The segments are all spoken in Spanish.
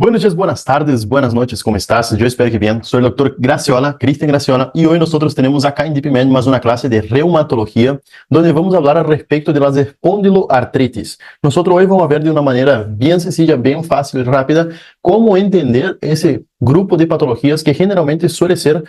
Buenos días, buenas tardes, buenas noches, ¿cómo estás? Yo espero que bien. Soy el doctor Graciola, Cristian Graciola, y hoy nosotros tenemos acá en DeepMind más una clase de reumatología, donde vamos a hablar al respecto de las espondiloartritis. Nosotros hoy vamos a ver de una manera bien sencilla, bien fácil y rápida, cómo entender ese grupo de patologías que generalmente suele ser,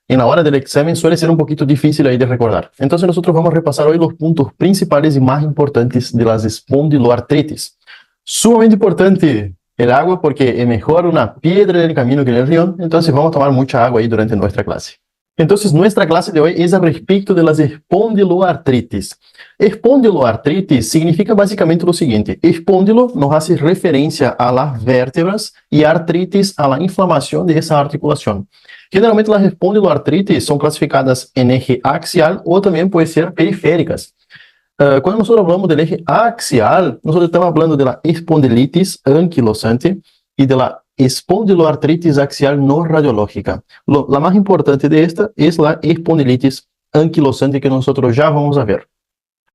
en la hora del examen, suele ser un poquito difícil ahí de recordar. Entonces nosotros vamos a repasar hoy los puntos principales y más importantes de las espondiloartritis. Sumamente importante el agua porque es mejor una piedra en el camino que en el río, entonces vamos a tomar mucha agua ahí durante nuestra clase. Entonces nuestra clase de hoy es al respecto de las espondiloartritis. Espondiloartritis significa básicamente lo siguiente: espóndilo nos hace referencia a las vértebras y artritis a la inflamación de esa articulación. Generalmente las espondiloartritis son clasificadas en eje axial o también pueden ser periféricas. Quando nós falamos do eje axial, nós estamos falando da espondilitis anquilosante e da espondiloartritis axial não radiológica. A mais importante desta é a espondilitis anquilosante que nós já vamos a ver.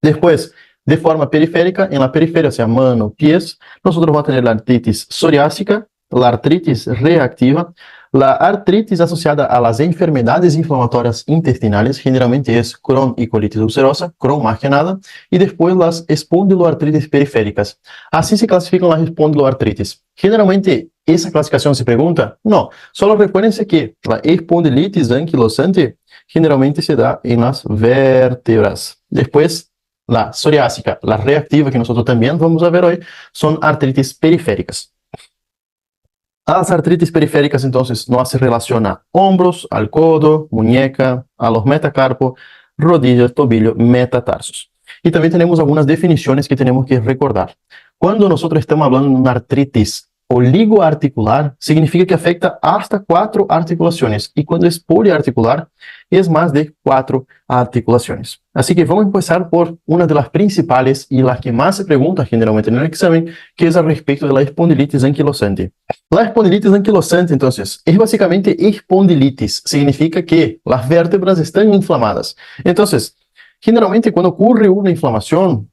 Depois, de forma periférica, em la periferia, ou seja, mano, pies, nós vamos ter a artritis psoriásica, a artritis reactiva, la artritis asociada a las enfermedades inflamatorias intestinales, generalmente es Crohn y colitis ulcerosa, Crohn más que nada, y después las espondiloartritis periféricas. Así se clasifican las espondiloartritis. Generalmente, ¿esa clasificación se pregunta? No, solo recuérdense que la espondilitis anquilosante generalmente se da en las vértebras. Después, la psoriásica, la reactiva, que nosotros también vamos a ver hoy, son artritis periféricas. As artritis periféricas, entonces, no se relaciona a hombros, al codo, muñeca, a los metacarpos, rodillas, tobillo, metatarsos. Y también tenemos algunas definiciones que tenemos que recordar. Cuando nosotros estamos hablando de una artritis oligoarticular, significa que afecta hasta 4 articulaciones. Y cuando es poliarticular, es más de 4 articulaciones. Así que vamos a empezar por una de las principales y las que más se pregunta generalmente en el examen, que es al respecto de la espondilitis anquilosante. La espondilitis anquilosante, entonces, es básicamente espondilitis. Significa que las vértebras están inflamadas. Entonces, generalmente cuando ocurre una inflamación,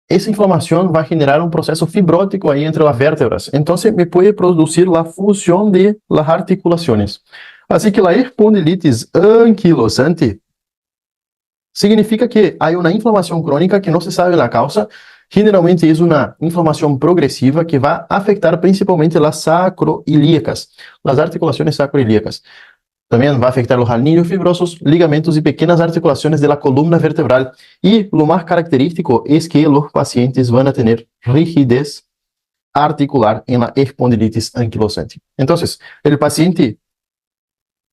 esa inflamación va a generar un proceso fibrótico ahí entre las vértebras. Entonces me puede producir la fusión de las articulaciones. Así que la espondilitis anquilosante significa que hay una inflamación crónica que no se sabe la causa. Generalmente es una inflamación progresiva que va a afectar principalmente las sacroiliacas, las articulaciones sacroiliacas. También va a afectar los anillos fibrosos, ligamentos y pequeñas articulaciones de la columna vertebral. Y lo más característico es que los pacientes van a tener rigidez articular en la espondilitis anquilosante. Entonces, el paciente,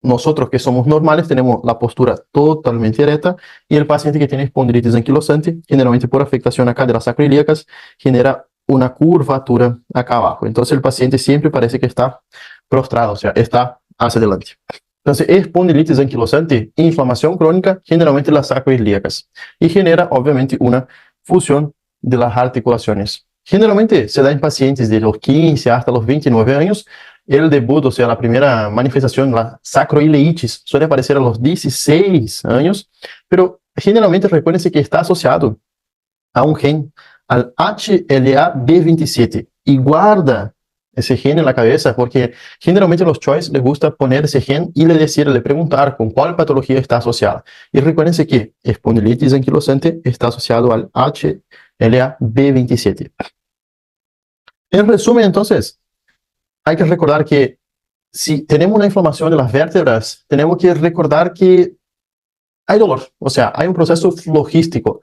nosotros que somos normales, tenemos la postura totalmente erecta, y el paciente que tiene espondilitis anquilosante, generalmente por afectación acá de las sacroiliacas, genera una curvatura acá abajo. Entonces el paciente siempre parece que está prostrado, o sea, está hacia adelante. Entonces, espondilitis anquilosante, inflamación crónica, generalmente las sacroiliacas, y genera, obviamente, una fusión de las articulaciones. Generalmente se da en pacientes de los 15 hasta los 29 años. El debut, o sea, la primera manifestación, la sacroileitis, suele aparecer a los 16 años, pero generalmente recuérdense que está asociado a un gen, al HLA-B27, y guarda ese gen en la cabeza, porque generalmente a los choice les gusta poner ese gen y le preguntar con cuál patología está asociada. Y recuérdense que espondilitis anquilosante está asociado al HLA-B27. En resumen, entonces, hay que recordar que si tenemos una inflamación de las vértebras, tenemos que recordar que hay dolor, o sea, hay un proceso flogóstico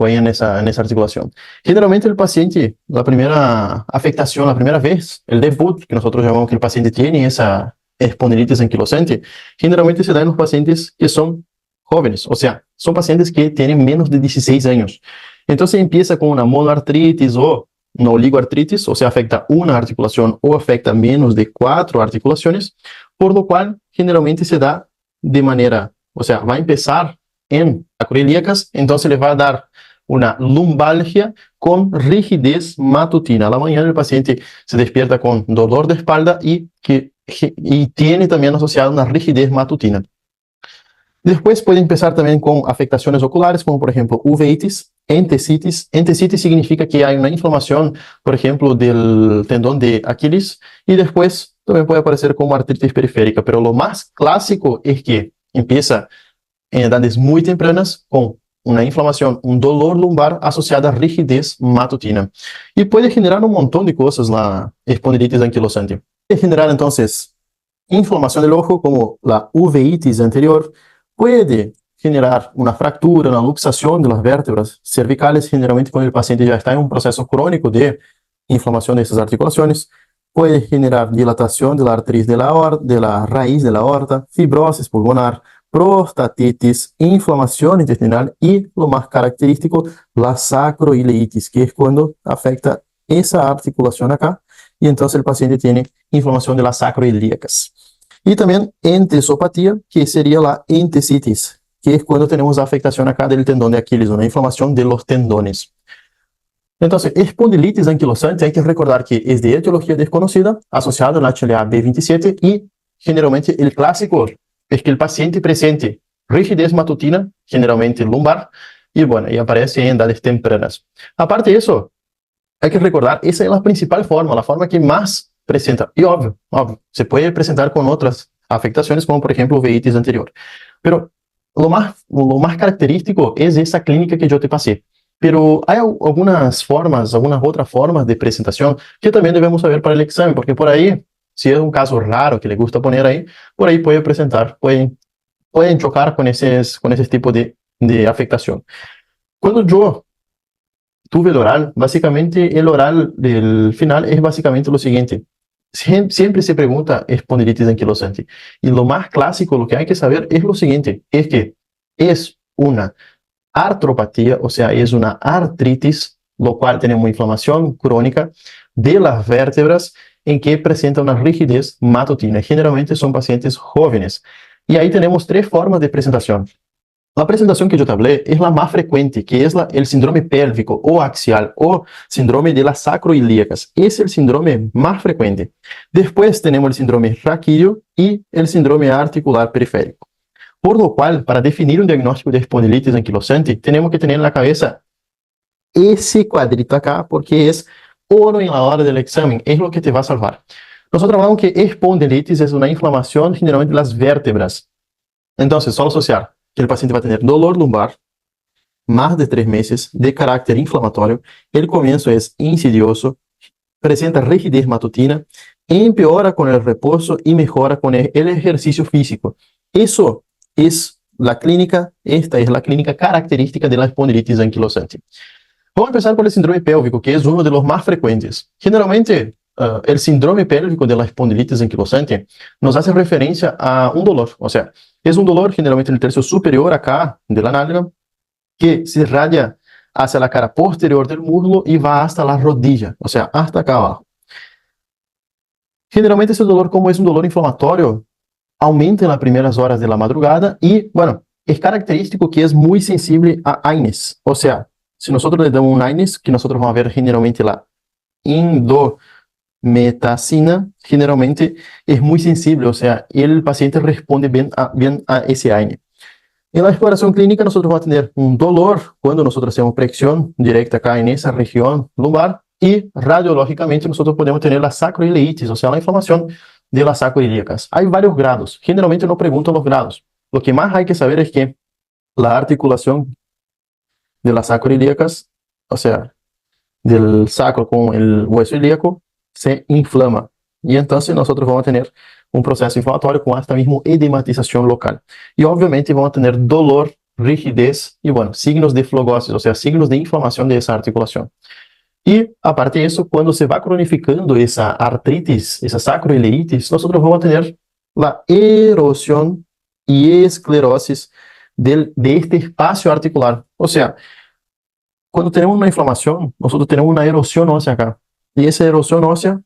ahí en esa articulación. Generalmente el paciente, la primera afectación, la primera vez, el debut que nosotros llamamos que el paciente tiene esa espondilitis anquilosante, generalmente se da en los pacientes que son jóvenes, o sea, son pacientes que tienen menos de 16 años. Entonces empieza con una monoartritis o una oligoartritis, o sea, afecta una articulación o afecta menos de 4 articulaciones, por lo cual generalmente se da de manera, o sea, va a empezar en sacroiliacas, entonces le va a dar una lumbalgia con rigidez matutina. A la mañana el paciente se despierta con dolor de espalda y tiene también asociada una rigidez matutina. Después puede empezar también con afectaciones oculares, como por ejemplo uveitis, entesitis. Entesitis significa que hay una inflamación, por ejemplo, del tendón de Aquiles, y después también puede aparecer como artritis periférica, pero lo más clásico es que empieza en edades muy tempranas con una inflamación, un dolor lumbar asociado a rigidez matutina. Y puede generar un montón de cosas la espondilitis anquilosante. Puede generar entonces inflamación del ojo como la uveitis anterior, puede generar una fractura, una luxación de las vértebras cervicales, generalmente cuando el paciente ya está en un proceso crónico de inflamación de esas articulaciones, puede generar dilatación de la arteria de la raíz de la aorta, fibrosis pulmonar, prostatitis, inflamación intestinal y, lo más característico, la sacroileitis, que es cuando afecta esa articulación acá y entonces el paciente tiene inflamación de las sacroiliacas. Y también entesopatía, que sería la entesitis, que es cuando tenemos afectación acá del tendón de Aquiles, una inflamación de los tendones. Entonces, espondilitis anquilosante, hay que recordar que es de etiología desconocida, asociada al HLA-B27 y generalmente el clásico es que el paciente presente rigidez matutina, generalmente lumbar, y bueno, y aparece en edades tempranas. Aparte de eso, hay que recordar, esa es la principal forma, la forma que más presenta. Y obvio, se puede presentar con otras afectaciones, como por ejemplo uveitis anterior. Pero lo más característico es esa clínica que yo te pasé. Pero hay algunas formas, algunas otras formas de presentación que también debemos saber para el examen, porque por ahí, si es un caso raro que le gusta poner ahí, por ahí puede presentar, pueden chocar con ese tipo de afectación. Cuando yo tuve el oral, básicamente el oral del final es básicamente lo siguiente. Siempre se pregunta espondilitis anquilosante. Y lo más clásico, lo que hay que saber es lo siguiente, es que es una artropatía, o sea, es una artritis, lo cual tenemos inflamación crónica de las vértebras en que presenta una rigidez matutina. Generalmente son pacientes jóvenes. Y ahí tenemos tres formas de presentación. La presentación que yo te hablé es la más frecuente, que es el síndrome pélvico o axial o síndrome de las sacroiliacas. Es el síndrome más frecuente. Después tenemos el síndrome raquídeo y el síndrome articular periférico. Por lo cual, para definir un diagnóstico de espondilitis anquilosante, tenemos que tener en la cabeza ese cuadrito acá, porque es oro en la hora del examen, es lo que te va a salvar. Nosotros hablamos que espondilitis es una inflamación generalmente de las vértebras. Entonces, solo asociar que el paciente va a tener dolor lumbar, más de 3 meses, de carácter inflamatorio, el comienzo es insidioso, presenta rigidez matutina, empeora con el reposo y mejora con el ejercicio físico. Eso es la clínica, esta es la clínica característica de la espondilitis anquilosante. Vamos a empezar por el síndrome pélvico, que es uno de los más frecuentes. Generalmente, el síndrome pélvico de la espondilitis anquilosante nos hace referencia a un dolor, o sea, es un dolor generalmente en el tercio superior acá de la nalga, que se irradia hacia la cara posterior del muslo y va hasta la rodilla, o sea, hasta acá abajo. Generalmente ese dolor, como es un dolor inflamatorio, aumenta en las primeras horas de la madrugada y, bueno, es característico que es muy sensible a AINES, o sea, si nosotros le damos un AINES, que nosotros vamos a ver generalmente la indometacina, generalmente es muy sensible, o sea, el paciente responde bien a ese AINE. En la exploración clínica nosotros vamos a tener un dolor cuando nosotros hacemos presión directa acá en esa región lumbar y radiológicamente nosotros podemos tener la sacroileitis, o sea, la inflamación de las sacroiliacas. Hay varios grados, generalmente no pregunto los grados. Lo que más hay que saber es que la articulación de las sacroiliacas, o sea, del sacro con el hueso ilíaco, se inflama. Y entonces nosotros vamos a tener un proceso inflamatorio con hasta mismo edematización local. Y obviamente vamos a tener dolor, rigidez y, bueno, signos de flogosis, o sea, signos de inflamación de esa articulación. Y aparte de eso, cuando se va cronificando esa artritis, esa sacroileitis, nosotros vamos a tener la erosión y esclerosis de este espacio articular. O sea, cuando tenemos una inflamación, nosotros tenemos una erosión ósea acá. Y esa erosión ósea,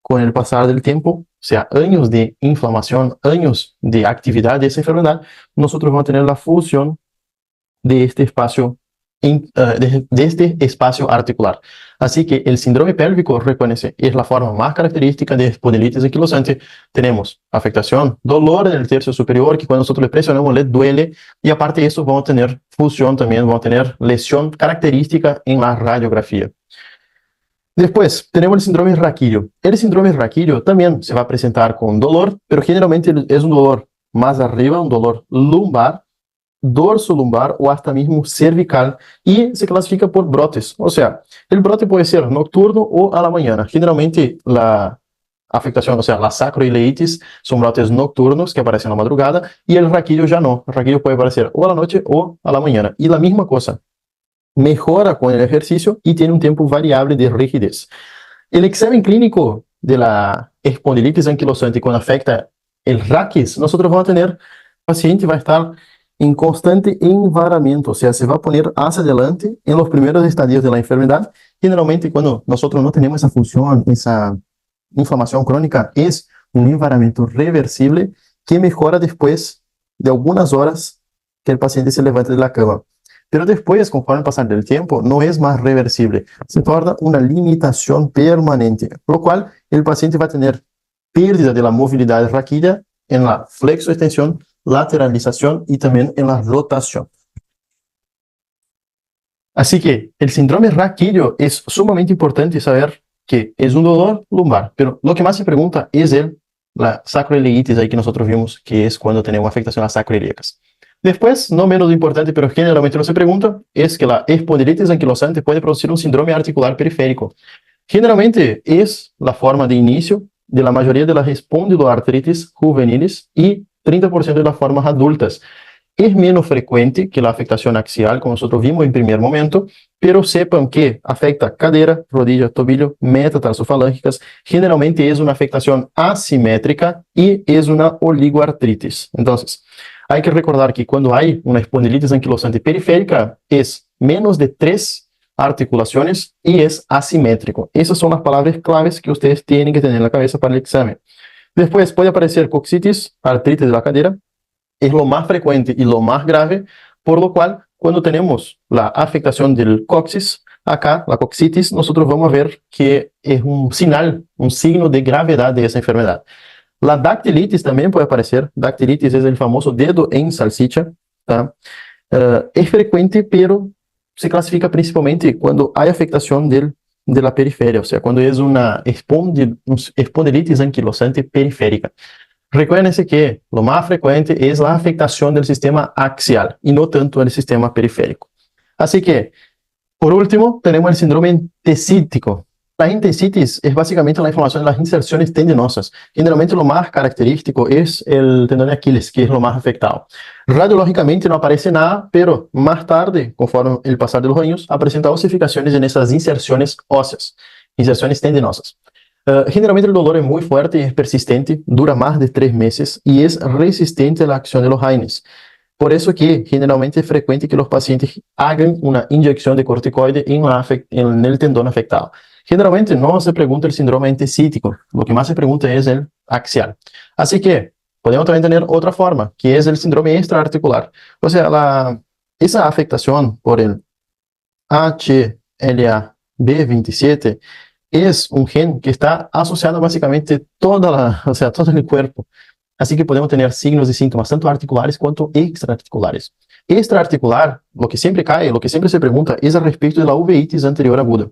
con el pasar del tiempo, o sea, años de inflamación, años de actividad de esa enfermedad, nosotros vamos a tener la fusión de este espacio de este espacio articular. Así que el síndrome pélvico, reconoce, es la forma más característica de espondilitis anquilosante. Tenemos afectación, dolor en el tercio superior, que cuando nosotros le presionamos le duele, y aparte de eso vamos a tener fusión también, vamos a tener lesión característica en la radiografía. Después, tenemos el síndrome raquídeo. El síndrome raquídeo también se va a presentar con dolor, pero generalmente es un dolor más arriba, un dolor lumbar, dorso lumbar o hasta mismo cervical, y se clasifica por brotes. O sea, el brote puede ser nocturno o a la mañana. Generalmente la afectación, o sea, la sacroileitis son brotes nocturnos que aparecen en la madrugada, y el raquídeo ya no. El raquídeo puede aparecer o a la noche o a la mañana. Y la misma cosa, mejora con el ejercicio y tiene un tiempo variable de rigidez. El examen clínico de la espondilitis anquilosante cuando afecta el raquis, nosotros vamos a tener, el paciente va a estar en constante envaramiento, o sea, se va a poner hacia adelante en los primeros estadios de la enfermedad. Generalmente cuando nosotros no tenemos esa función, esa inflamación crónica, es un envaramiento reversible que mejora después de algunas horas que el paciente se levante de la cama. Pero después, conforme el pasar del tiempo, no es más reversible. Se torna una limitación permanente, por lo cual el paciente va a tener pérdida de la movilidad raquídea en la flexoextensión, lateralización y también en la rotación. Así que el síndrome raquídeo es sumamente importante saber que es un dolor lumbar, pero lo que más se pregunta es la sacroileitis, ahí que nosotros vimos que es cuando tenemos afectación a las sacroiliacas. Después, no menos importante, pero generalmente no se pregunta, es que la espondilitis anquilosante puede producir un síndrome articular periférico. Generalmente es la forma de inicio de la mayoría de las espondiloartritis juveniles y 30% de las formas adultas. Es menos frecuente que la afectación axial, como nosotros vimos en primer momento, pero sepan que afecta cadera, rodilla, tobillo, metatarsofalángicas. Generalmente es una afectación asimétrica y es una oligoartritis. Entonces, hay que recordar que cuando hay una espondilitis anquilosante periférica es menos de 3 articulaciones y es asimétrico. Esas son las palabras claves que ustedes tienen que tener en la cabeza para el examen. Después puede aparecer coxitis, artritis de la cadera, es lo más frecuente y lo más grave, por lo cual cuando tenemos la afectación del coxis, acá la coxitis, nosotros vamos a ver que es un señal, un signo de gravedad de esa enfermedad. La dactilitis también puede aparecer. Dactilitis es el famoso dedo en salchicha, ¿tá? Es frecuente, pero se clasifica principalmente cuando hay afectación de la periferia, o sea, cuando es una espondilitis anquilosante periférica. Recuérdense que lo más frecuente es la afectación del sistema axial y no tanto el sistema periférico. Así que, por último, tenemos el síndrome entesítico. La entesitis es básicamente la inflamación de las inserciones tendinosas. Generalmente lo más característico es el tendón de Aquiles, que es lo más afectado. Radiológicamente no aparece nada, pero más tarde, conforme el pasar de los años, aparecen osificaciones en esas inserciones óseas, inserciones tendinosas. Generalmente el dolor es muy fuerte y es persistente, dura más de 3 meses y es resistente a la acción de los AINES. Por eso que generalmente es frecuente que los pacientes hagan una inyección de corticoide en el tendón afectado. Generalmente no se pregunta el síndrome entesítico, lo que más se pregunta es el axial. Así que podemos también tener otra forma, que es el síndrome extraarticular. O sea, esa afectación por el HLA-B27 es un gen que está asociado básicamente todo el cuerpo. Así que podemos tener signos y síntomas tanto articulares quanto extraarticulares. Extraarticular, lo que siempre cae, lo que siempre se pregunta es al respecto de la uveitis anterior aguda.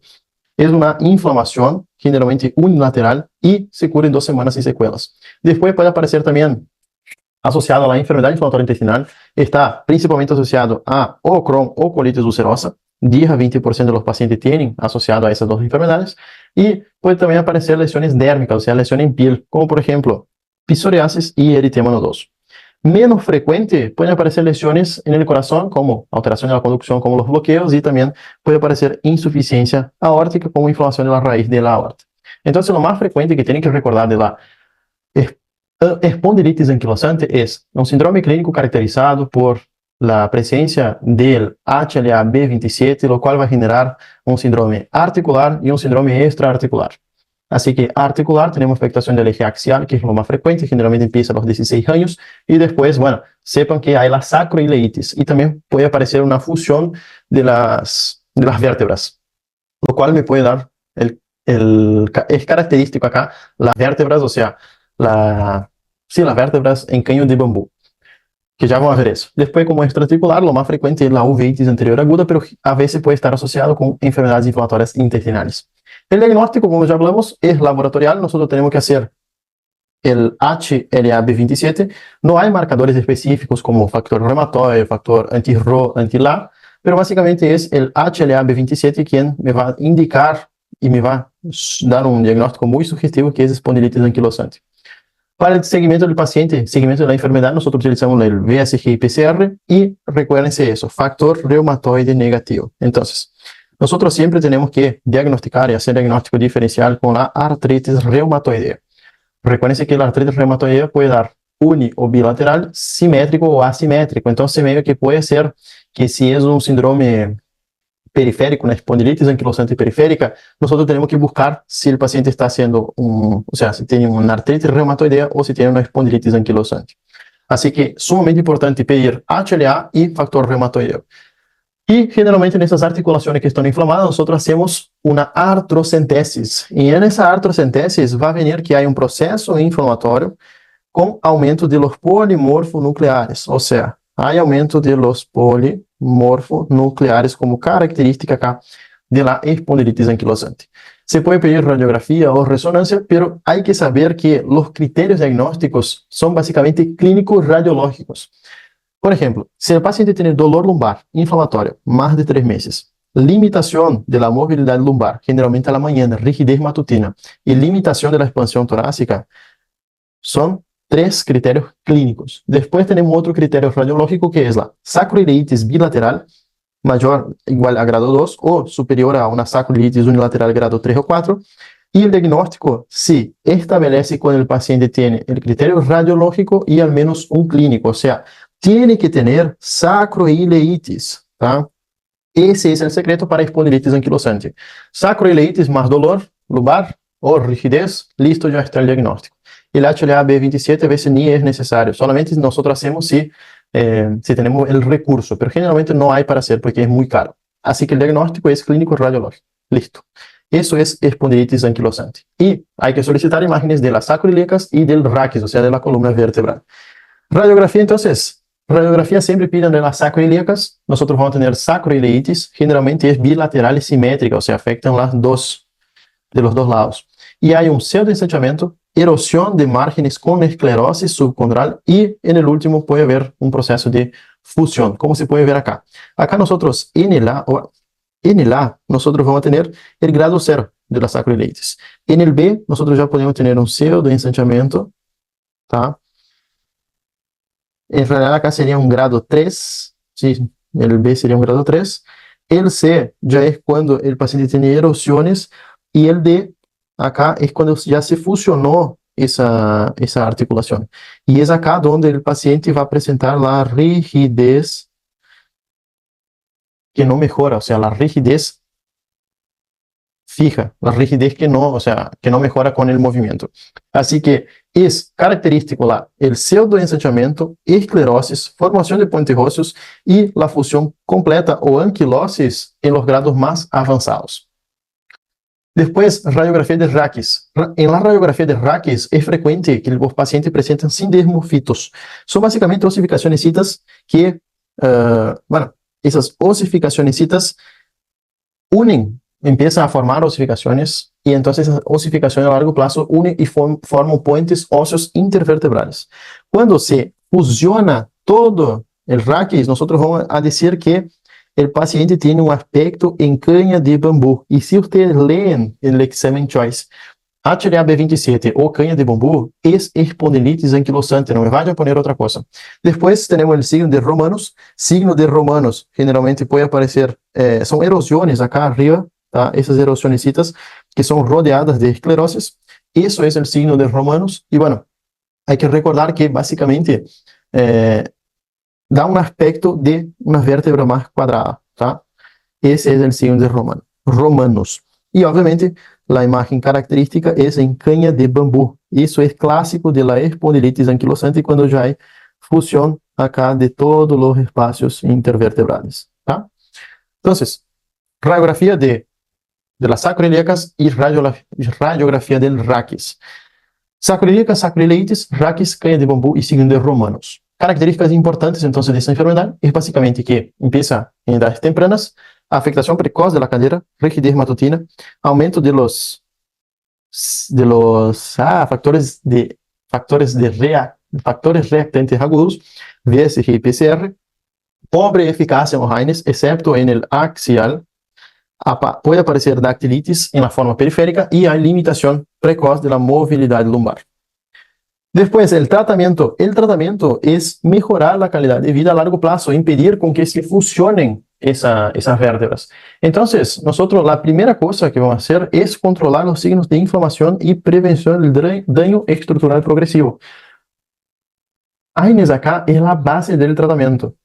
Es una inflamación generalmente unilateral y se cura en 2 semanas sin secuelas. Después puede aparecer también asociado a la enfermedad inflamatoria intestinal, está principalmente asociado a o Crohn o colitis ulcerosa. 10 a 20% de los pacientes tienen asociado a esas dos enfermedades. Y puede también aparecer lesiones dérmicas, o sea, lesiones en piel, como por ejemplo psoriasis y eritema nodoso. Menos frecuente pueden aparecer lesiones en el corazón, como alteración de la conducción, como los bloqueos, y también puede aparecer insuficiencia aórtica, como inflamación de la raíz de la aorta. Entonces, lo más frecuente que tienen que recordar de la espondilitis anquilosante es un síndrome clínico caracterizado por la presencia del HLA-B27, lo cual va a generar un síndrome articular y un síndrome extraarticular. Así que articular, tenemos afectación del eje axial, que es lo más frecuente, generalmente empieza a los 16 años, y después, bueno, sepan que hay la sacroileitis, y también puede aparecer una fusión de las vértebras, lo cual me puede dar, es característico acá, las vértebras, o sea, sí, las vértebras en caño de bambú, que ya vamos a ver eso. Después, como extraarticular, lo más frecuente es la uveitis anterior aguda, pero a veces puede estar asociado con enfermedades inflamatorias intestinales. El diagnóstico, como ya hablamos, es laboratorial. Nosotros tenemos que hacer el HLA-B27. No hay marcadores específicos como factor reumatoide, factor anti-RO, anti-LA, pero básicamente es el HLA-B27 quien me va a indicar y me va a dar un diagnóstico muy sugestivo, que es espondilitis anquilosante. Para el seguimiento del paciente, seguimiento de la enfermedad, nosotros utilizamos el VSG y PCR, y recuérdense eso, factor reumatoide negativo. Entonces, nosotros siempre tenemos que diagnosticar y hacer diagnóstico diferencial con la artritis reumatoidea. Recuérdense que la artritis reumatoidea puede dar uni o bilateral, simétrico o asimétrico. Entonces, medio que puede ser que si es un síndrome periférico, una espondilitis anquilosante periférica, nosotros tenemos que buscar si el paciente está haciendo o sea, si tiene una artritis reumatoidea o si tiene una espondilitis anquilosante. Así que sumamente importante pedir HLA y factor reumatoideo. Y generalmente en esas articulaciones que están inflamadas, nosotros hacemos una artrocentesis. Y en esa artrocentesis va a venir que hay un proceso inflamatorio con aumento de los polimorfonucleares, o sea, hay aumento de los polimorfonucleares como característica acá de la espondilitis anquilosante. Se puede pedir radiografía o resonancia, pero hay que saber que los criterios diagnósticos son básicamente clínicos radiológicos. Por ejemplo, si el paciente tiene dolor lumbar inflamatorio más de 3 meses, limitación de la movilidad lumbar, generalmente a la mañana, rigidez matutina y limitación de la expansión torácica, son 3 criterios clínicos. Después tenemos otro criterio radiológico, que es la sacroileitis bilateral mayor o igual a grado 2 o superior a una sacroileitis unilateral grado 3 o 4. Y el diagnóstico se establece cuando el paciente tiene el criterio radiológico y al menos un clínico, o sea, tiene que tener sacroileitis, ¿tá? Ese es el secreto para espondilitis anquilosante. Sacroileitis más dolor lumbar o rigidez, listo, ya está el diagnóstico. El HLA-B27 a veces ni es necesario, solamente nosotros hacemos si tenemos el recurso, pero generalmente no hay para hacer porque es muy caro. Así que el diagnóstico es clínico radiológico, listo. Eso es espondilitis anquilosante. Y hay que solicitar imágenes de las sacroiliacas y del raquis, o sea, de la columna vertebral. Radiografía, entonces, radiografía siempre piden de las sacroiliacas. Nosotros vamos a tener sacroileitis, generalmente es bilateral y simétrica, o sea, afectan de los dos lados. Y hay un pseudoensanchamiento, erosión de márgenes con esclerosis subcondral, y en el último puede haber un proceso de fusión, como se puede ver acá. Acá nosotros, en el A, nosotros vamos a tener el grado 0 de la sacroileitis. En el B, nosotros ya podemos tener un pseudoensanchamiento, ¿tá? En realidad acá sería un grado 3, sí, el B sería un grado 3. El C ya es cuando el paciente tiene erosiones, y el D acá es cuando ya se fusionó esa articulación. Y es acá donde el paciente va a presentar la rigidez que no mejora, o sea, la rigidez fija, la rigidez que no, o sea, que no mejora con el movimiento. Así que es característico el pseudoensanchamiento, esclerosis, formación de puentes óseos y la fusión completa o anquilosis en los grados más avanzados. Después, radiografía de raquis. En la radiografía de raquis es frecuente que los pacientes presenten sindesmofitos. Son básicamente osificaciones que, bueno, esas osificaciones unen, empiezan a formar osificaciones, y entonces esas osificaciones a largo plazo unen y forman puentes óseos intervertebrales. Cuando se fusiona todo el raquis, nosotros vamos a decir que el paciente tiene un aspecto en caña de bambú. Y si ustedes leen el examen Choice, HLA-B27 o caña de bambú es espondilitis anquilosante, no me vaya a poner otra cosa. Después tenemos el signo de Romanos. Signo de Romanos generalmente puede aparecer, son erosiones acá arriba, ¿tá? Esas erosionesitas que son rodeadas de esclerosis. Eso es el signo de Romanos. Y bueno, hay que recordar que básicamente da un aspecto de una vértebra más cuadrada, ¿tá? Ese es el signo de Romanos. Y obviamente la imagen característica es en caña de bambú. Eso es clásico de la espondilitis anquilosante cuando ya hay fusión acá de todos los espacios intervertebrales. ¿Tá? Entonces, radiografía de las sacroiliacas y radiografía del raquis. Sacroiliacas, sacroileites, raquis, caña de bambú y signo de romanos. Características importantes entonces de esta enfermedad es básicamente que empieza en edades tempranas, afectación precoz de la cadera, rigidez matutina, aumento de los factores reactantes agudos, VSG y PCR, pobre eficacia en los AINES, excepto en el axial, puede aparecer dactilitis en la forma periférica y hay limitación precoz de la movilidad lumbar. Después, el tratamiento. El tratamiento es mejorar la calidad de vida a largo plazo, impedir con que se fusionen esas vértebras. Entonces, nosotros la primera cosa que vamos a hacer es controlar los signos de inflamación y prevención del daño estructural progresivo. AINES acá es la base del tratamiento.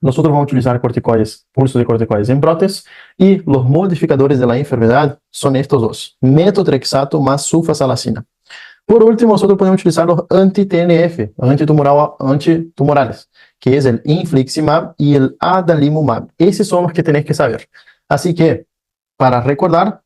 Nosotros vamos a utilizar corticoides, pulso de corticoides en brotes, y los modificadores de la enfermedad son estos dos: metotrexato más sulfasalacina. Por último, nosotros podemos utilizar los anti-TNF, antitumorales, que es el infliximab y el adalimumab. Esos son los que tenéis que saber. Así que, para recordar,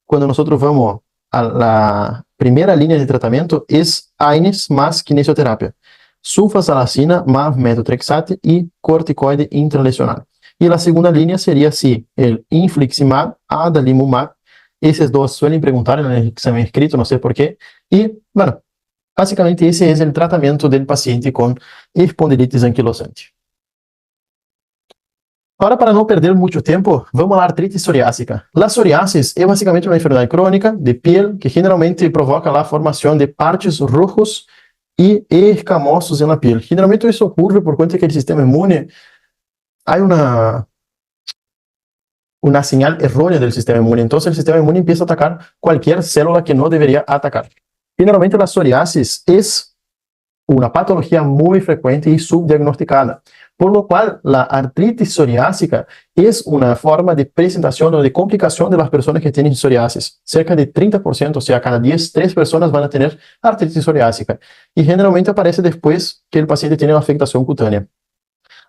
cuando nosotros vamos a la primera línea de tratamiento, es AINES más kinesioterapia, sulfasalacina más metotrexate y corticoide intralesional. Y la segunda línea sería, sí, el infliximab, adalimumab. Esos dos suelen preguntar en el examen escrito, no sé por qué. Y, bueno, básicamente ese es el tratamiento del paciente con espondilitis anquilosante. Ahora, para no perder mucho tiempo, vamos a la artritis psoriásica. La psoriasis es básicamente una enfermedad crónica de piel que generalmente provoca la formación de parches rojos y escamosos en la piel. Generalmente eso ocurre por cuenta que el sistema inmune, hay una señal errónea del sistema inmune. Entonces el sistema inmune empieza a atacar cualquier célula que no debería atacar. Generalmente la psoriasis es una patología muy frecuente y subdiagnosticada, por lo cual la artritis psoriásica es una forma de presentación o de complicación de las personas que tienen psoriasis. Cerca de 30%, o sea, cada 10, 3 personas van a tener artritis psoriásica. Y generalmente aparece después que el paciente tiene una afectación cutánea.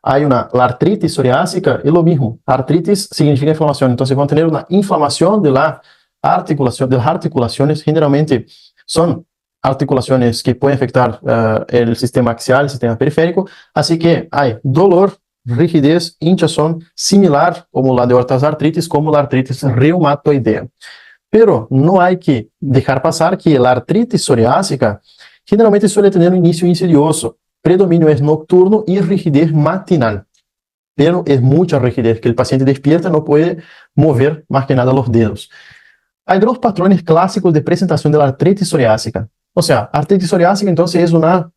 La artritis psoriásica es lo mismo. Artritis significa inflamación. Entonces van a tener una inflamación de la articulación, de las articulaciones. Generalmente son articulaciones que pueden afectar el sistema axial, el sistema periférico. Así que hay dolor, rigidez, hinchazón, similar como la de otras artritis, como la artritis reumatoidea. Pero no hay que dejar pasar que la artritis psoriásica generalmente suele tener un inicio insidioso. Predominio es nocturno y rigidez matinal. Pero es mucha rigidez, que el paciente despierta, no puede mover más que nada los dedos. Hay dos patrones clásicos de presentación de la artritis psoriásica. O sea, artritis psoriásica entonces es una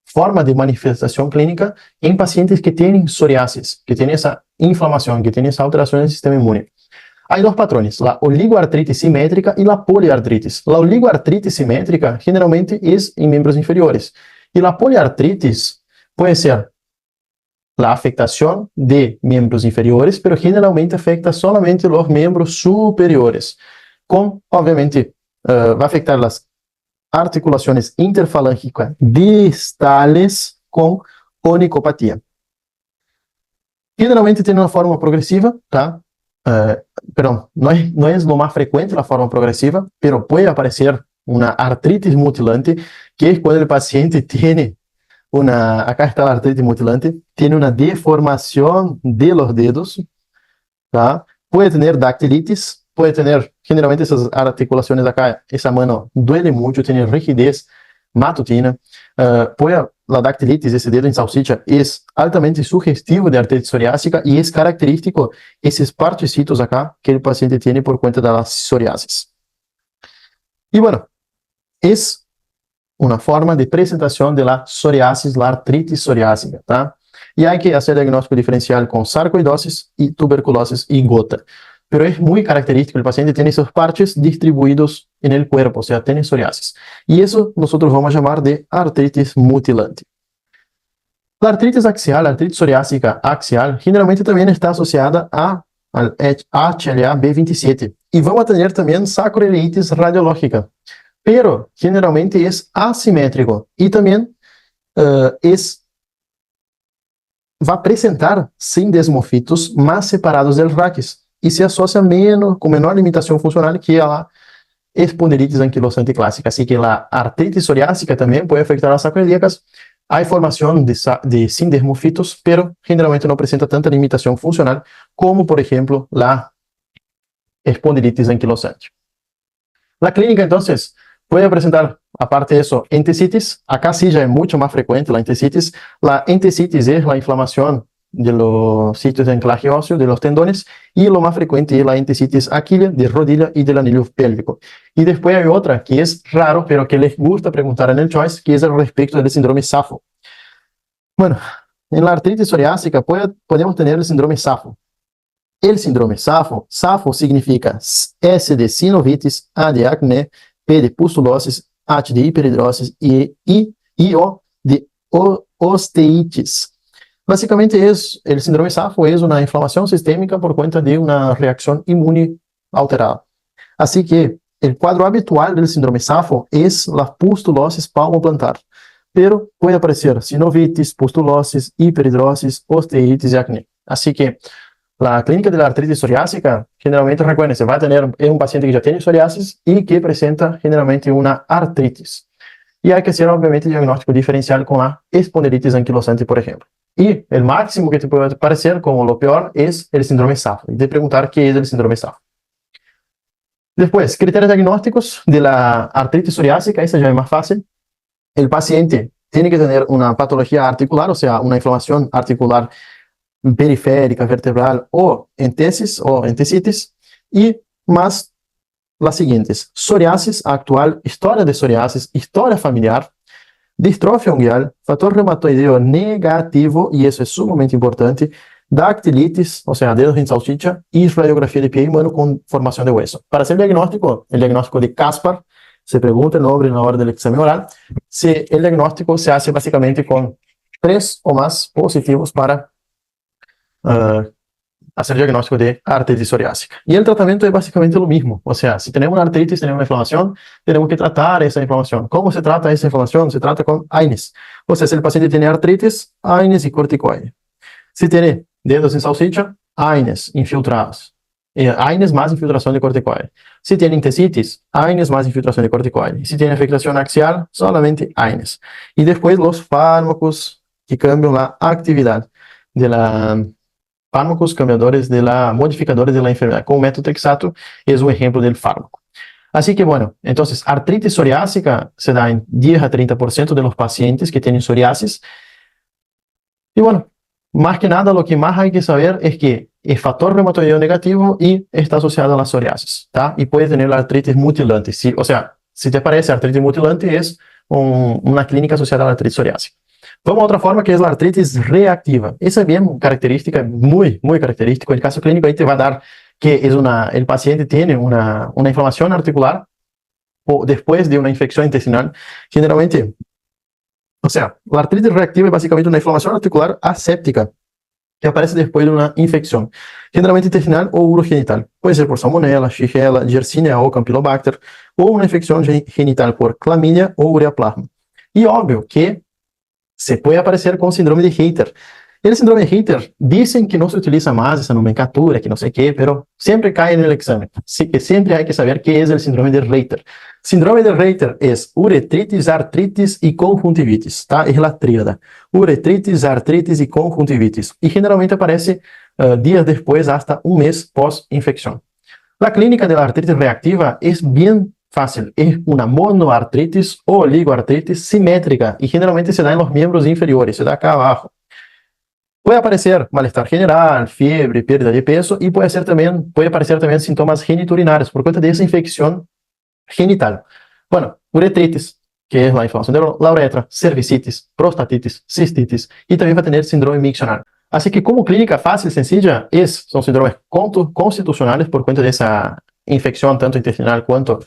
forma de manifestación clínica en pacientes que tienen psoriasis, que tienen esa inflamación, que tienen esa alteración del sistema inmune. Hay dos patrones, la oligoartritis simétrica y la poliartritis. La oligoartritis simétrica generalmente es en miembros inferiores. Y la poliartritis puede ser la afectación de miembros inferiores, pero generalmente afecta solamente los miembros superiores, con, obviamente, va a afectar las articulaciones interfalángicas distales con onicopatía. Generalmente tiene una forma progresiva, ¿tá? Pero no es lo más frecuente la forma progresiva, pero puede aparecer una artritis mutilante, que es cuando el paciente tiene acá está la artritis mutilante, tiene una deformación de los dedos, ¿tá? Puede tener dactilitis, puede tener, generalmente esas articulaciones acá, esa mano duele mucho, tiene rigidez matutina, la dactilitis, ese dedo en salchicha, es altamente sugestivo de artritis psoriásica y es característico esos parchecitos acá que el paciente tiene por cuenta de la psoriasis. Y bueno, es una forma de presentación de la psoriasis, la artritis psoriásica, ¿tá? Y hay que hacer diagnóstico diferencial con sarcoidosis y tuberculosis y gota. Pero es muy característico, el paciente tiene esos parches distribuidos en el cuerpo, o sea, tiene psoriasis. Y eso nosotros vamos a llamar de artritis mutilante. La artritis axial, la artritis psoriásica axial, generalmente también está asociada al HLA-B27. Y vamos a tener también sacroileitis radiológica, pero generalmente es asimétrico y también va a presentar sindesmofitos más separados del raquis y se asocia con menor limitación funcional que la espondilitis anquilosante clásica. Así que la artritis psoriásica también puede afectar a las sacroiliacas. Hay formación de sindesmofitos, pero generalmente no presenta tanta limitación funcional como, por ejemplo, la espondilitis anquilosante. La clínica, entonces, puede presentar, aparte de eso, entesitis. Acá sí ya es mucho más frecuente la entesitis. La entesitis es la inflamación de los sitios de anclaje óseo, de los tendones, y lo más frecuente es la entesitis aquilea, de rodilla y del anillo pélvico. Y después hay otra que es raro, pero que les gusta preguntar en el choice, que es al respecto del síndrome SAFO. Bueno, en la artritis psoriásica podemos tener el síndrome SAFO. El síndrome SAFO, SAFO significa S de sinovitis, A de acné, P de pustulosis, H de hiperhidrosis y O de osteitis. Básicamente el síndrome SAFO es una inflamación sistémica por cuenta de una reacción inmune alterada. Así que el cuadro habitual del síndrome SAFO es la pustulosis palmoplantar, pero puede aparecer sinovitis, pustulosis, hiperhidrosis, osteitis y acné. Así que la clínica de la artritis psoriásica, generalmente, recuerden, se va a tener un paciente que ya tiene psoriasis y que presenta generalmente una artritis. Y hay que hacer, obviamente, diagnóstico diferencial con la espondilitis anquilosante, por ejemplo. Y el máximo que te puede parecer como lo peor es el síndrome SAFO. Y de preguntar qué es el síndrome SAFO. Después, criterios diagnósticos de la artritis psoriásica, esta ya es más fácil. El paciente tiene que tener una patología articular, o sea, una inflamación articular periférica, vertebral o entesitis, y más las siguientes: psoriasis actual, historia de psoriasis, historia familiar, distrofia unguial, factor reumatoideo negativo, y eso es sumamente importante, dactilitis, o sea, dedos en salchicha, y radiografía de pie humano con formación de hueso. Para hacer el diagnóstico de Caspar, se pregunta el nombre en la hora del examen oral. El diagnóstico se hace básicamente con 3 o más positivos para hacer diagnóstico de artritis psoriásica. Y el tratamiento es básicamente lo mismo. O sea, si tenemos una artritis, tenemos una inflamación, tenemos que tratar esa inflamación. ¿Cómo se trata esa inflamación? Se trata con AINES. O sea, si el paciente tiene artritis, AINES y corticoide. Si tiene dedos en salchicha, AINES infiltrados. AINES más infiltración de corticoide. Si tiene entesitis, AINES más infiltración de corticoide. Y si tiene afectación axial, solamente AINES. Y después los fármacos que cambian la actividad de la fármacos cambiadores modificadores de la enfermedad, como metotrexato es un ejemplo del fármaco. Así que bueno, entonces artritis psoriásica se da en 10 a 30% de los pacientes que tienen psoriasis. Y bueno, más que nada lo que más hay que saber es que es factor reumatoideo negativo y está asociado a la psoriasis, ¿tá? Y puede tener la artritis mutilante. O sea, si te parece, artritis mutilante es una clínica asociada a la artritis psoriásica. Vamos a otra forma, que es la artritis reactiva. Esa es bien característica, muy, muy característica. El caso clínico ahí te va a dar que el paciente tiene una inflamación articular o después de una infección intestinal. Generalmente, o sea, la artritis reactiva es básicamente una inflamación articular aséptica que aparece después de una infección, generalmente intestinal o urogenital. Puede ser por salmonella, shigella, yersinia o campylobacter, o una infección genital por clamidia o ureaplasma. Y obvio que se puede aparecer con síndrome de Reiter. El síndrome de Reiter, dicen que no se utiliza más esa nomenclatura, que no sé qué, pero siempre cae en el examen. Así que siempre hay que saber qué es el síndrome de Reiter. Síndrome de Reiter es uretritis, artritis y conjuntivitis, ¿tá? Es la tríada. Uretritis, artritis y conjuntivitis. Y generalmente aparece días después, hasta un mes post-infección. La clínica de la artritis reactiva es bien fácil, es una monoartritis o oligoartritis simétrica y generalmente se da en los miembros inferiores, se da acá abajo. Puede aparecer malestar general, fiebre, pérdida de peso y puede aparecer también síntomas genitourinarios por cuenta de esa infección genital. Bueno, uretritis, que es la inflamación de la uretra, cervicitis, prostatitis, cistitis y también va a tener síndrome miccional. Así que como clínica fácil y sencilla son síndromes constitucionales por cuenta de esa infección tanto intestinal cuanto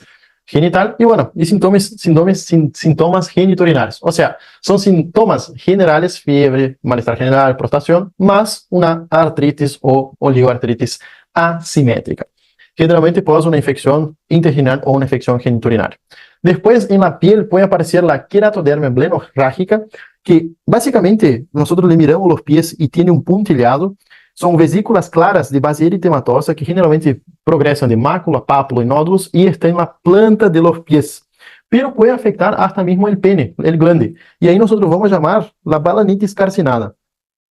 genital, y bueno, y síntomas genitourinarios. O sea, son síntomas generales, fiebre, malestar general, prostración, más una artritis o oligoartritis asimétrica. generalmente por una infección intestinal o una infección genitourinaria. Después, en la piel puede aparecer la queratoderma blenorrágica, que básicamente nosotros le miramos los pies y tiene un puntillado. Son vesículas claras de base eritematosa que generalmente progresan de mácula, pápulo y nódulos y están en la planta de los pies. Pero puede afectar hasta mismo el pene, el glande. Y ahí nosotros vamos a llamar la balanitis carcinada.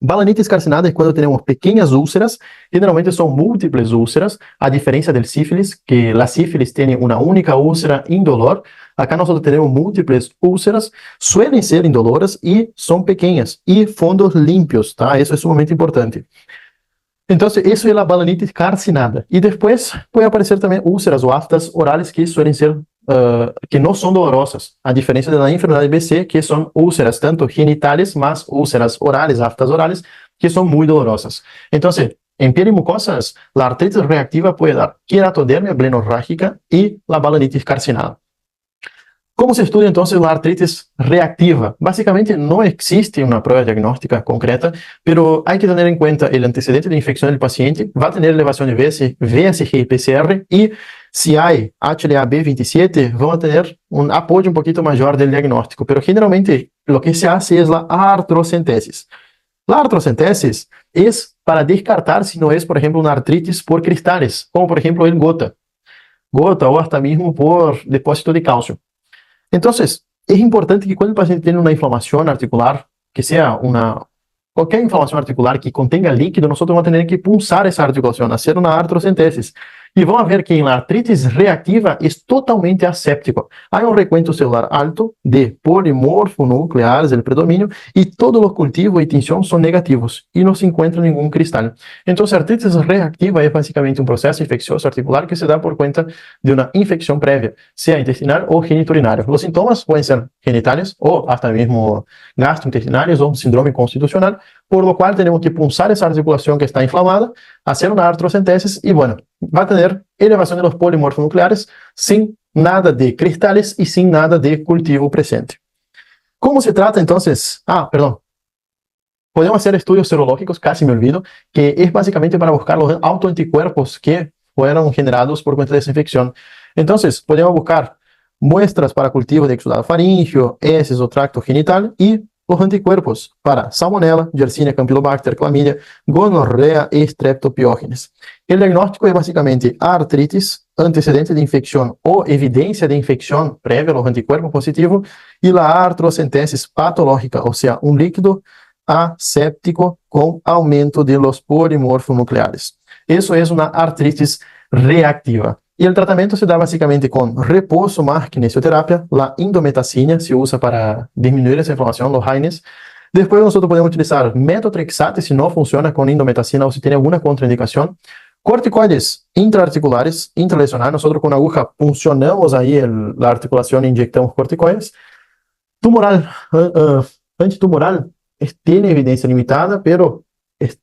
Balanitis carcinada es cuando tenemos pequeñas úlceras, generalmente son múltiples úlceras, a diferencia del sífilis, que la sífilis tiene una única úlcera indolor. Acá nosotros tenemos múltiples úlceras, suelen ser indoloras y son pequeñas, y fondos limpios, ¿tá? Eso es sumamente importante. Entonces, eso es la balanitis carcinada. Y después puede aparecer también úlceras o aftas orales que suelen ser, que no son dolorosas, a diferencia de la enfermedad de BC, que son úlceras tanto genitales, más úlceras orales, aftas orales, que son muy dolorosas. Entonces, en piel y mucosas, la artritis reactiva puede dar queratodermia blenorrágica y la balanitis carcinada. ¿Cómo se estudia entonces la artritis reactiva? Básicamente no existe una prueba diagnóstica concreta, pero hay que tener en cuenta el antecedente de infección del paciente, va a tener elevación de VSG y PCR, y si hay HLA-B27, vamos a tener un apoyo un poquito mayor del diagnóstico, pero generalmente lo que se hace es la artrocentesis. La artrocentesis es para descartar si no es, por ejemplo, una artritis por cristales, como por ejemplo el gota o hasta mismo por depósito de calcio. Entonces, es importante que cuando el paciente tiene una inflamación articular, que sea cualquier inflamación articular que contenga líquido, nosotros vamos a tener que pulsar esa articulación, hacer una artrocentesis. Y vamos a ver que en la artritis reactiva es totalmente aséptico. Hay un recuento celular alto de polimorfonucleares, el predominio, y todos los cultivos y tinción son negativos y no se encuentra ningún cristal. Entonces, artritis reactiva es básicamente un proceso infeccioso articular que se da por cuenta de una infección previa, sea intestinal o genitourinaria. Los síntomas pueden ser genitales o hasta mismo gastrointestinales o un síndrome constitucional, por lo cual tenemos que pulsar esa articulación que está inflamada, hacer una artrocentesis y bueno, va a tener elevación de los polimorfonucleares sin nada de cristales y sin nada de cultivo presente. ¿Cómo se trata entonces? Perdón. Podemos hacer estudios serológicos, casi me olvido, que es básicamente para buscar los autoanticuerpos que fueron generados por cuenta de esa infección. Entonces, podemos buscar muestras para cultivo de exudado faríngeo, heces o tracto genital y los anticuerpos para Salmonella, Yersinia, Campylobacter, Clamidia, gonorrea y Streptopiógenes. El diagnóstico es básicamente artritis, antecedente de infección o evidencia de infección previa a los anticuerpos positivos y la artrocentesis patológica, o sea, un líquido aséptico con aumento de los polimorfonucleares. Eso es una artritis reactiva. Y el tratamiento se da básicamente con reposo más kinesioterapia, la indometacina se usa para disminuir esa inflamación, los AINES. Después nosotros podemos utilizar metotrexate si no funciona con indometacina o si tiene alguna contraindicación. Corticoides intraarticulares, intralesionales, nosotros con aguja puncionamos ahí la articulación e inyectamos corticoides. Tumoral, antitumoral, tiene evidencia limitada, pero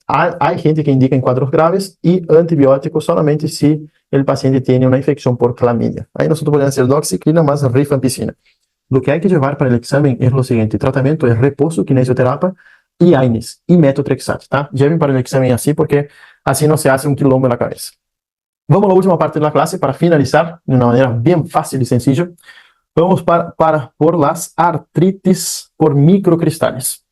hay gente que indica en cuadros graves y antibióticos solamente si el paciente tiene una infección por clamidia. Ahí nosotros podemos hacer doxiciclina más rifampicina. Lo que hay que llevar para el examen es lo siguiente: tratamiento es reposo, kinesioterapia y AINES y metotrexate, ¿tá? Lleven para el examen así porque así no se hace un quilombo en la cabeza. Vamos a la última parte de la clase para finalizar de una manera bien fácil y sencilla. Vamos por las artritis por microcristales.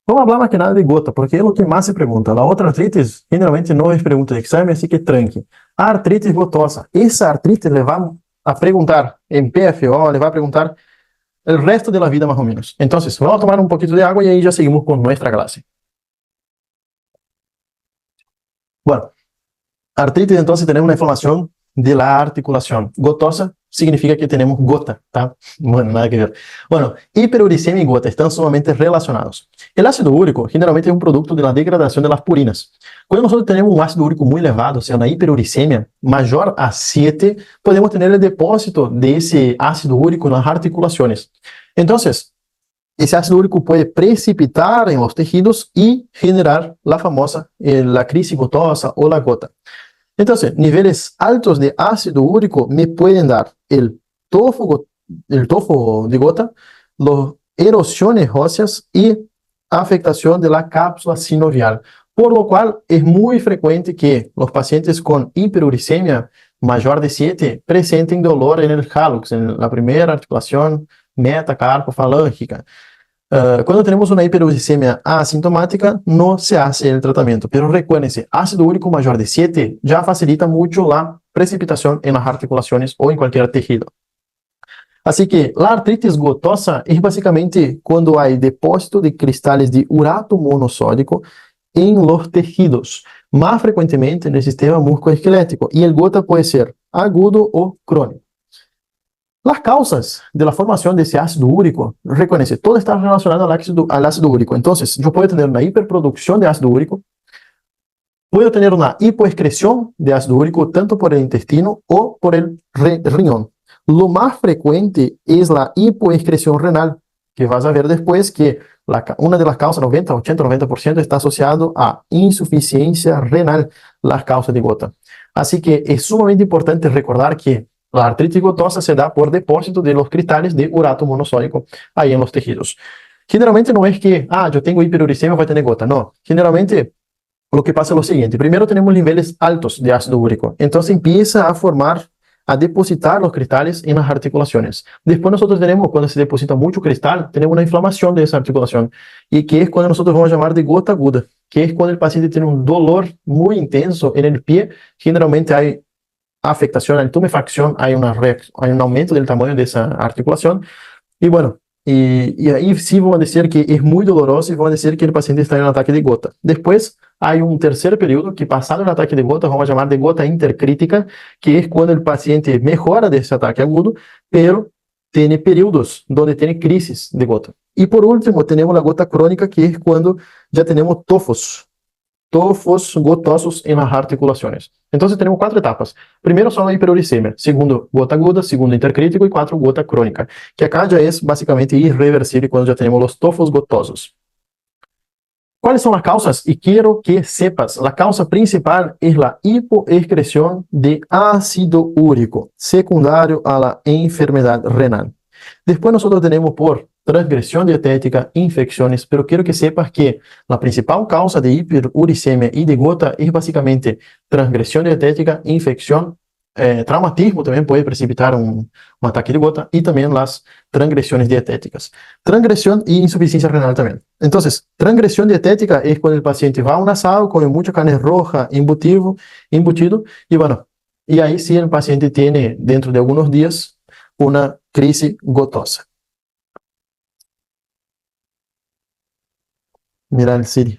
Vamos hablar más que nada de gota, porque es lo que más se pregunta. La otra artritis generalmente no es pregunta de examen, así que tranque. A artritis gotosa, esa artritis le va a preguntar en PFO, le va a preguntar el resto de la vida más o menos. Entonces, vamos a tomar un poquito de agua y ahí ya seguimos con nuestra clase. Bueno, artritis entonces tenemos una inflamación de la articulación. Gotosa significa que tenemos gota, ¿tá? Bueno, nada que ver. Bueno, hiperuricemia y gota están sumamente relacionados. El ácido úrico generalmente es un producto de la degradación de las purinas. Cuando nosotros tenemos un ácido úrico muy elevado, o sea, una hiperuricemia mayor a 7, podemos tener el depósito de ese ácido úrico en las articulaciones. Entonces, ese ácido úrico puede precipitar en los tejidos y generar la famosa la crisis gotosa o la gota. Entonces, niveles altos de ácido úrico me pueden dar el tofo de gota, las erosiones óseas y afectación de la cápsula sinovial. Por lo cual, es muy frecuente que los pacientes con hiperuricemia mayor de 7 presenten dolor en el hallux, en la primera articulación metacarpofalángica. Cuando tenemos una hiperuricemia asintomática, no se hace el tratamiento. Pero recuérdense, ácido úrico mayor de 7 ya facilita mucho la precipitación en las articulaciones o en cualquier tejido. Así que la artritis gotosa es básicamente cuando hay depósito de cristales de urato monosódico en los tejidos, más frecuentemente en el sistema musculoesquelético. Y el gota puede ser agudo o crónico. Las causas de la formación de ese ácido úrico, recuérdense, todo está relacionado al ácido úrico. Entonces, yo puedo tener una hiperproducción de ácido úrico, puedo tener una hipoexcreción de ácido úrico tanto por el intestino o por el riñón. Lo más frecuente es la hipoexcreción renal, que vas a ver después que una de las causas, 90, 80, 90% está asociado a insuficiencia renal, las causas de gota. Así que es sumamente importante recordar que la artritis gotosa se da por depósito de los cristales de urato monosódico ahí en los tejidos. Generalmente no es que, yo tengo hiperuricemia, voy a tener gota. No, generalmente lo que pasa es lo siguiente. Primero tenemos niveles altos de ácido úrico. Entonces empieza a formar, a depositar los cristales en las articulaciones. Después nosotros tenemos, cuando se deposita mucho cristal, tenemos una inflamación de esa articulación. Y que es cuando nosotros vamos a llamar de gota aguda, que es cuando el paciente tiene un dolor muy intenso en el pie. Generalmente hay afectación, hay tumefacción, hay un aumento del tamaño de esa articulación. Y bueno, y ahí sí vamos a decir que es muy doloroso y vamos a decir que el paciente está en un ataque de gota. Después hay un tercer periodo que, pasado el ataque de gota, vamos a llamar de gota intercrítica, que es cuando el paciente mejora de ese ataque agudo, pero tiene periodos donde tiene crisis de gota. Y por último tenemos la gota crónica, que es cuando ya tenemos tofos gotosos en las articulaciones. Entonces tenemos 4 etapas. Primero son la hiperuricemia, segundo gota aguda, segundo intercrítico y 4 gota crónica, que acá ya es básicamente irreversible cuando ya tenemos los tofos gotosos. ¿Cuáles son las causas? Y quiero que sepas, la causa principal es la hipoexcreción de ácido úrico, secundario a la enfermedad renal. Después nosotros tenemos por transgresión dietética, infecciones, pero quiero que sepas que la principal causa de hiperuricemia y de gota es básicamente transgresión dietética, infección, traumatismo también puede precipitar un ataque de gota, y también las transgresiones dietéticas. Transgresión y insuficiencia renal también. Entonces, transgresión dietética es cuando el paciente va a un asado, come mucha carne roja, embutido, y bueno, y ahí sí el paciente tiene dentro de algunos días una crisis gotosa. Mira el Siri.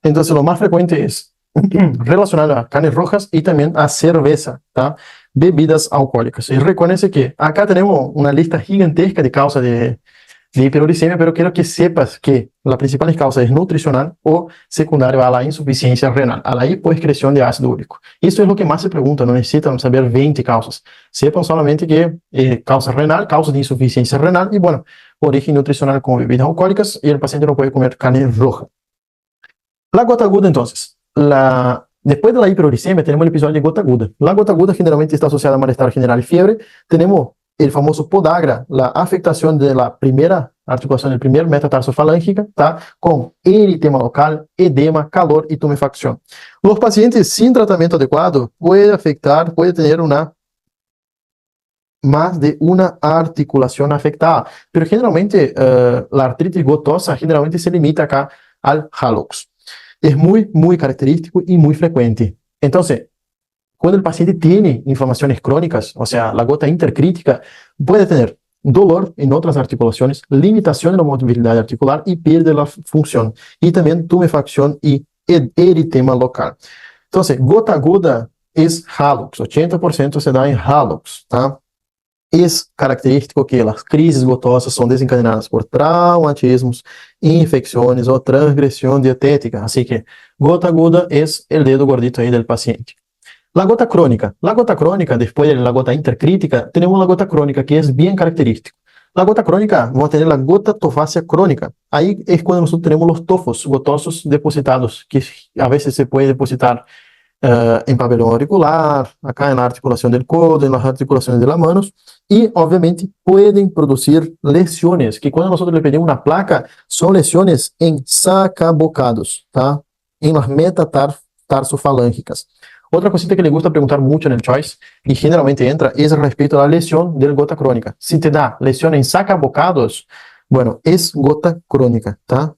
Entonces, lo más frecuente es relacionado a carnes rojas y también a cerveza, ¿tá? Bebidas alcohólicas. Y recuérdense que acá tenemos una lista gigantesca de causas de hiperuricemia, pero quiero que sepas que la principal causa es nutricional o secundario a la insuficiencia renal, a la hipoexcreción de ácido úrico. Eso es lo que más se pregunta, no necesitan saber 20 causas. Sepan solamente que causa renal, causa de insuficiencia renal y bueno, origen nutricional como bebidas alcohólicas, y el paciente no puede comer carne roja. La gota aguda, entonces. Después de la hiperuricemia tenemos el episodio de gota aguda. La gota aguda generalmente está asociada a malestar general y fiebre. Tenemos el famoso podagra, la afectación de la primera articulación, del primer metatarsofalángea, ¿tá? Con eritema local, edema, calor y tumefacción. Los pacientes sin tratamiento adecuado puede tener más de una articulación afectada, pero generalmente la artritis gotosa generalmente se limita acá al hallux. Es muy, muy característico y muy frecuente. Entonces, cuando el paciente tiene inflamaciones crónicas, o sea, la gota intercrítica, puede tener dolor en otras articulaciones, limitación en la movilidad articular y pierde la función, y también tumefacción y eritema local. Entonces, gota aguda es hallux, 80% se da en hallux, ¿tá? Es característico que las crisis gotosas son desencadenadas por traumatismos, infecciones o transgresión dietética. Así que gota aguda es el dedo gordito ahí del paciente. La gota crónica, después de la gota intercrítica, tenemos la gota crónica, que es bien característico. La gota crónica, vamos a tener la gota tofácea crónica. Ahí es cuando nosotros tenemos los tofos gotosos depositados, que a veces se puede depositar en pabellón auricular, acá en la articulación del codo, en las articulaciones de las manos, y obviamente pueden producir lesiones, que cuando nosotros le pedimos una placa, son lesiones en sacabocados, ¿tá? En las metatarsofalángicas. Otra cosita que le gusta preguntar mucho en el Choice, y generalmente entra, es respecto a la lesión del gota crónica. Si te da lesión en sacabocados, bueno, es gota crónica, ¿tá?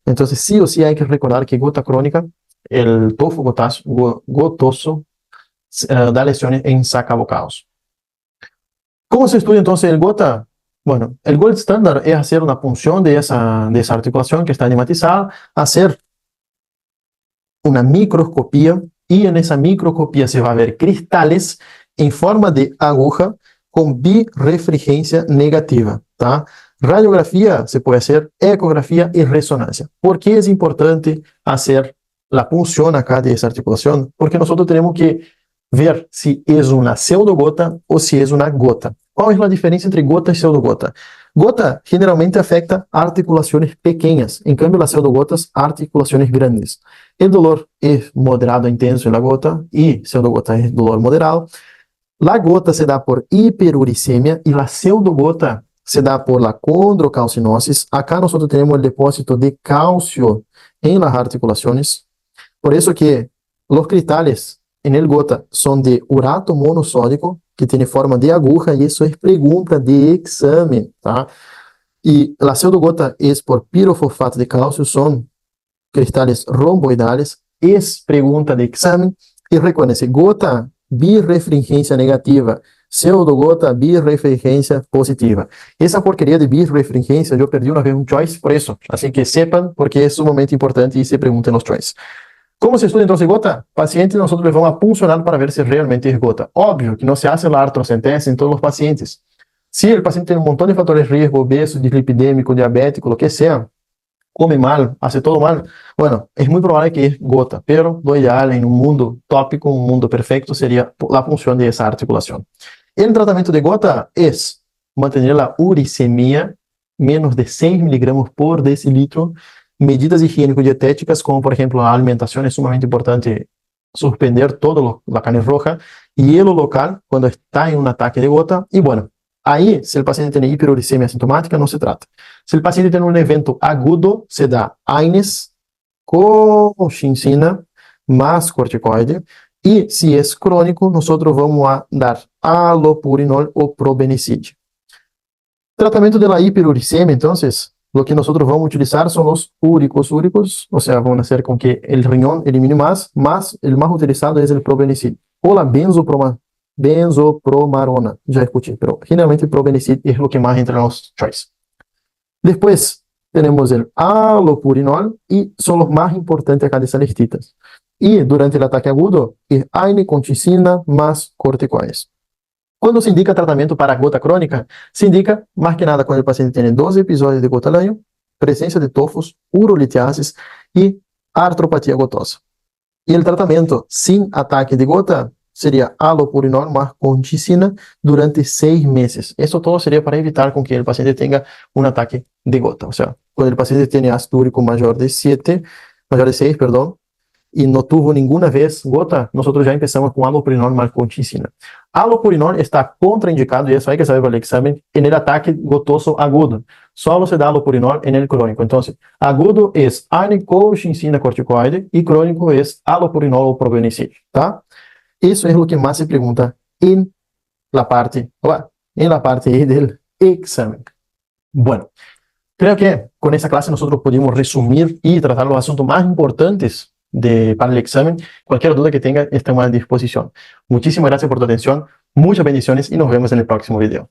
Entonces, sí o sí hay que recordar que gota crónica, el tofo gotoso, da lesiones en sacabocados. ¿Cómo se estudia entonces el gota? Bueno, el gold standard es hacer una punción de esa articulación que está enematizada, hacer una microscopía, y en esa microscopía se va a ver cristales en forma de aguja con birefringencia negativa, ¿tá? Radiografía se puede hacer, ecografía y resonancia. ¿Por qué es importante hacer la punción acá de esa articulación? Porque nosotros tenemos que ver si es una pseudogota o si es una gota. ¿Cuál es la diferencia entre gota y pseudogota? Gota generalmente afecta articulaciones pequeñas, en cambio las pseudogotas, articulaciones grandes. El dolor es moderado a intenso en la gota y pseudogota es dolor moderado. La gota se da por hiperuricemia y la pseudogota se da por la condrocalcinosis. Acá nosotros tenemos el depósito de calcio en las articulaciones. Por eso que los cristales en el gota son de urato monosódico, que tiene forma de aguja, y eso es pregunta de examen, ¿tá? Y la pseudogota es por pirofosfato de calcio, son cristales romboidales, es pregunta de examen. Y recuérdense, gota, birefringencia negativa, pseudogota, birefringencia positiva. Esa porquería de birefringencia, yo perdí una vez un choice por eso. Así que sepan, porque es sumamente importante y se pregunten los choices. ¿Cómo se estudia entonces gota? Paciente, nosotros le vamos a puncionar para ver si realmente es gota. Obvio que no se hace la artrocentesis en todos los pacientes. Si el paciente tiene un montón de factores de riesgo, obeso, dislipidémico, diabético, lo que sea, come mal, hace todo mal, bueno, es muy probable que es gota, pero lo ideal en un mundo tópico, un mundo perfecto, sería la punción de esa articulación. El tratamiento de gota es mantener la uricemia menos de 6 miligramos por decilitro. Medidas higiénico-dietéticas, como por ejemplo la alimentación, es sumamente importante suspender toda la carne roja, hielo local cuando está en un ataque de gota, y bueno, ahí si el paciente tiene hiperuricemia asintomática no se trata. Si el paciente tiene un evento agudo, se da AINES, colchicina más corticoide, y si es crónico, nosotros vamos a dar allopurinol o probenecid. Tratamiento de la hiperuricemia, entonces, lo que nosotros vamos a utilizar son los úricos, o sea, vamos a hacer con que el riñón elimine más el más utilizado es el probenecid, o la benzopromarona, ya escuché, pero generalmente el probenecid es lo que más entra en los choice. Después tenemos el allopurinol, y son los más importantes acá de esas listitas. Y durante el ataque agudo, es AINE, colchicina más corticoides. Cuando se indica tratamiento para gota crónica, se indica más que nada cuando el paciente tiene 2 episodios de gota al año, presencia de tofos, urolitiasis y artropatía gotosa. Y el tratamiento sin ataque de gota sería allopurinol más colchicina durante 6 meses. Esto todo sería para evitar con que el paciente tenga un ataque de gota. O sea, cuando el paciente tiene ácido úrico mayor de 6, perdón, y no tuvo ninguna vez gota, nosotros ya empezamos con allopurinol más colchicina. Allopurinol está contraindicado, y eso hay que saber para el examen, en el ataque gotoso agudo. Solo se da allopurinol en el crónico. Entonces, agudo es AINE, colchicina corticoide, y crónico es allopurinol o probenecid, ¿tá? Eso es lo que más se pregunta en la parte del examen. Bueno, creo que con esta clase nosotros pudimos resumir y tratar los asuntos más importantes para el examen. Cualquier duda que tenga, estamos a disposición. Muchísimas gracias por tu atención, muchas bendiciones y nos vemos en el próximo video.